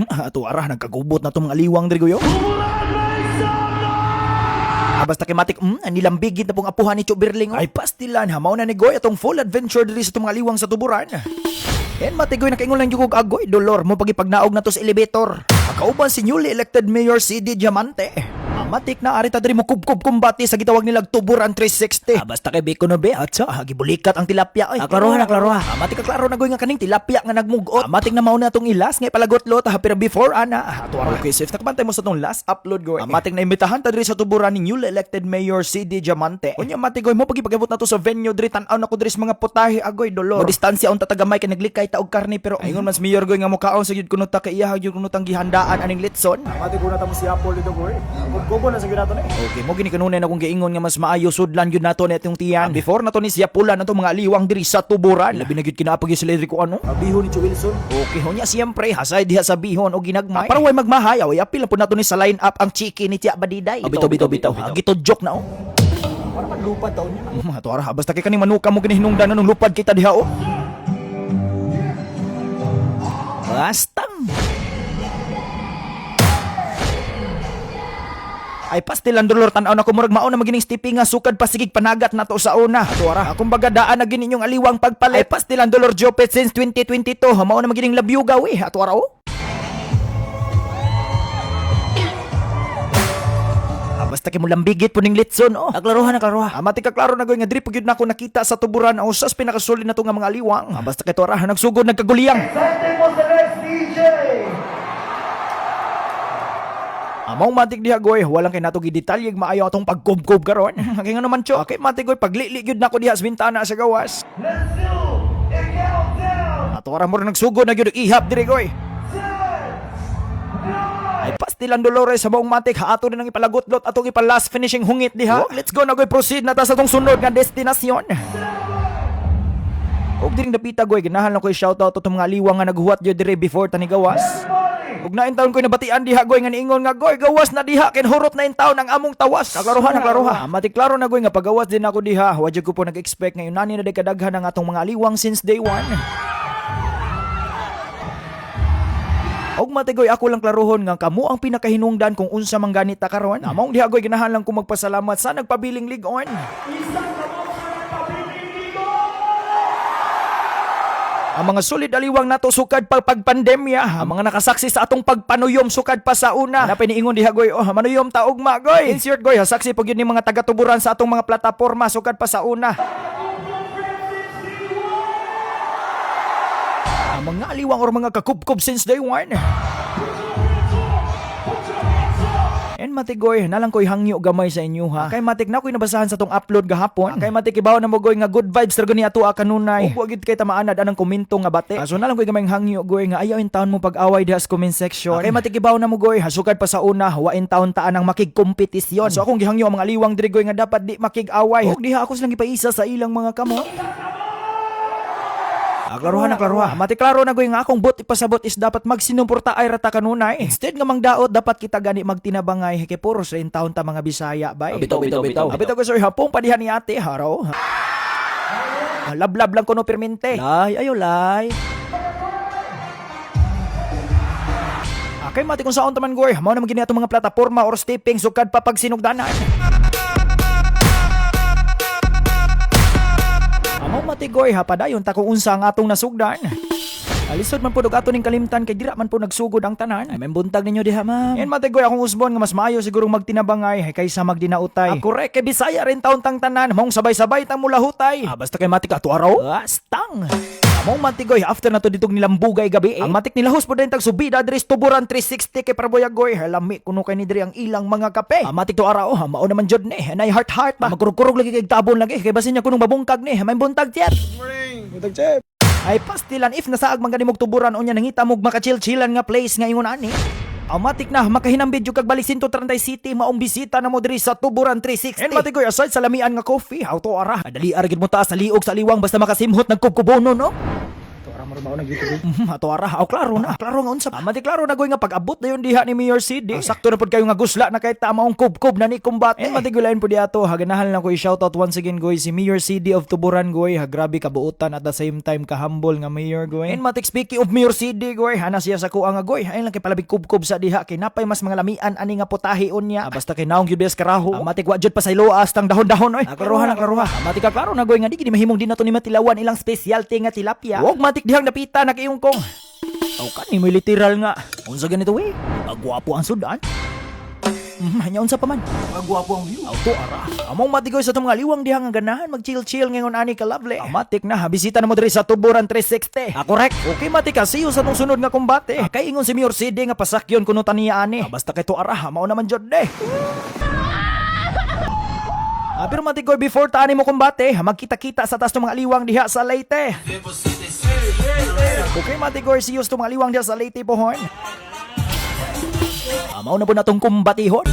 Ato arah nagkagubot na tong mga aliwang diri goyo. Basta kay matik, nilambigit na pong apuhan ni Choberling. Ay pastilan, mao na ni Goy atong full adventure diri sa tong mga aliwang sa tuburan. En matigoy nakaingon lang jugog agoy, dolor mo pagipagnaog na to sa elevator. Makauban si newly elected Mayor CD Diamante. Matik na arita diri mo kubkub kumbati sa gitawag nilag tuburan 360. Basta kay Biko no be, atsa gibulikat ang tilapia. Aklaruha. Matik klaro na goy nga kaning tilapia nga nagmugot. Matik na mauna tong ilas nga palagot-lot pero before ana. Tuwara okay safe nakabantay mo sa tong last upload goy. Matik na imbitahan ta diri sa tuburan ni newly elected Mayor CD Diamante. Unya matik goy mo pagipagabot na to sa venue diri tan-aw na ko diri sa mga putahe agoy dolor. Mo distansya unta tagamay kay naglikay ta og karne pero ingon mas mayor goy nga mukaon sa gyud kuno ta kay iya gyud kuno tang gihandaan aning litson. Matik ko na ta mo si Apple dito goy. Gogo na sa gyud nato ni. Okay, mo gini kanunay na kung giingon nga mas maayo sudlan gyud nato ni atong tiyan. Before nato ni siya pula nato mga aliwang diri sa tuburan. Labi na gyud kinaapag sila diri ko ano? Bihon ni Wilson. Okay, honya siyempre hasay diha sa bihon o ginagmay. Para way magmahay, way apil po nato ni sa line up ang chiki ni Tia Badiday. Bitaw. Gitodjok na oh. Para maglupad taon niya. Mga tuwara, basta kay kaning manuka mo ginihinungdan nung lupad kita diha oh. Bastang. Ay pastilan dolor tan-aw na kumurag mao na magining stipping nga sukad pasigig panagat nato sa una. Tuwara, akong bagadaan na gini inyong aliwang pagpalit. Ay pastilan dolor Jopet since 2022. Mao na magining labyugaw eh. Tuwara oh. Basta kay mo lambigit po ning litson oh. Aklaruha. Mati ka klaro na goy nga diri pud gyud nako nakita sa tuburan o sas pinakasulid na to nga mga aliwang. Basta kay tuwara nagsugod nagkaguliyang. Presenting mo sa next DJ. Among matik diha goy, walang kay nato gidetalye maayo atong pagkubkob karon. Kay nga naman cho, okay matik goy paglili gyud nako diha sa bintana sa gawas. Let's do a countdown. Tuwara mo rin nagsugod na gyud ihap diri goy. 10, 9, Ay pastilan Dolores sa maong matik haato na nang ipalagot-lot atong ipa-last finishing hungit diha. Let's go na goy proceed na ta sa tong sunod nga destinasyon. Og diri napita goy ganahan lang koy shoutout to mga liwang nga naghuwat gyud diri before tani gawas. Ug nain taon koy nabatian diha goy nga niingon nga goy gawas na diha ken hurot na in taon ang among tawas. Naklaruha. Matik klaro na goy nga pagawas din ako diha. Wa jud ko po nag-expect nga yunani na day kadaghan ang atong mga liwang since day 1. Og matigoy ako lang klaruhon nga kamo ang pinakahinungdan kung unsa man ganit ta karon. Among diha goy ganahan lang ko magpasalamat sa nagpabiling ligon. Ang mga solid aliwang nato sukad pa pagpandemya, ang mga nakasaksi sa atong pagpanuyom sukad pa sa una. Napay niingon diha goy, manuyom ta ugma goy. Insert goy, saksi pug yun ni mga taga-tuburan sa atong mga plataporma sukad pa sa una. Mga aliwang or mga kakubkob since day 1. And matigoy, nalang ko'y hangyo gamay sa inyo ha. Kay matik na ko'y nabasahan sa tong upload gahapon. Kay matik ibaw na mo goy nga good vibes ra gani ato kanunay. Ug wagid kay tamaanad anang komento nga bate. So nalang ko'y gamay hangyo goy nga ayaw in taon mo pag-away diha sa comment section. Kay matik ibaw na mo goy, hasukad pa sa una, wa in taon taan ang makigkompetisyon. So akong gihangyo ang mga liwang diri goy nga dapat di makig-away. Ug diha ako silang ipaisa sa ilang mga kamot. Klaruha. Mati klaro na goy nga akong bot ipasabot is dapat magsinumporta ay rata kanunay. Instead nga mangdaot dapat kita gani magtinabangay kay puro sa taon ta mga Bisaya bay. Bitaw. Abitaw ko sir hapong padihan ni ate haraw. Lablab lang kuno permente. Lay ayo lay. Kay mati kung saon taman goy, mao na magini ato mga plataporma or stepping sukad pa pag sinugdanan. Matigoy hapadayon ta kung unsa ang atong nasugdan. Alisod man po og ato ning kalimtan kay dira man po nagsugod ang tanan. Ay may buntag ninyo diha ma'am. En matigoy akong usbon nga mas maayo siguro magtinabangay kaysa magdinautay. Korek kay Bisaya rin taon tang tanan, mong sabay-sabay tang mulahutay. Basta kay matik ato araw. Stang. Mong matigoy after na to ditong nilambugay gabi. Ang matik nilahos po din tag subida diri tuburan 360 kay paraboyagoy. Lami kuno kay ni diri ang ilang mga kape. Matik to araw mao naman jud ni. Nay heart pa. Magkurkurog lagi kay tabon lagi kay basin niya kunong babungkag ni. May buntag tiyer. Buntag chef. Ay pastilan if nasaag man ganimog tuburan unya nangita mog makachill-chillan nga place nga ingon ani. Matik na makahinambid jud kag balik 130 City maong bisita na mo diri sa tuburan 360. And matigoy aside sa lamian nga coffee, auto ara. Dali ara gid mo ta sa liog sa liwang basta makasimhot nagkukubono no. Mao na gyud. Ato ara, aw klaro na. Klaro nga unsa. Mati klaro na goy nga pag-abot dayon diha ni Mayor CD. Sakto na pud kayo nga gusla na kay tamaong kubkob na ni kumbate. Mati gulayan pud ato. Haganahan lang ko i-shoutout once again goy si Mayor CD of Tuburan goy. Ha grabe kabuutan at the same time ka-humble nga mayor goy. And mati speaking of Mayor CD goy, hana siya sa kuha nga goy. Ay lang kay palabig kubkob sa diha kay napay mas mga lamian ani nga putahion niya. Basta kay naong gyud bes karaho. Mati wa jud pa sa iloas tang dahon-dahon oy. Klaruha. Mati ka klaro na goy nga di gid mahimong din nato ni matilawan ilang specialty nga tilapia. Wag matik dihang napita na kayong kong. Aw kani mo literal nga. Unsa ganito we? Agwapo ang sudan. Hanya unsa pa man. Agwapo ang view. Auto ara. Among matigoy sa tong mga liwang dihang nga ganahan mag-chill-chill ngayon ani ka lovely. Matik na bisita na mo diri sa Tuburan 360. Correct. Okay matik ka see you sa tong sunod nga kombate. Kay ingon si Mayor CD nga pasakyon kuno taniya ani. Basta kay to ara mao naman jud de. Pero matigoy before taani mo kumbate, magkita-kita sa taas ng mga liwang diha sa Leyte. Okay matigoy see you sa mga liwang diha sa Leyte pohon. Mao na po na tong kumbatihon.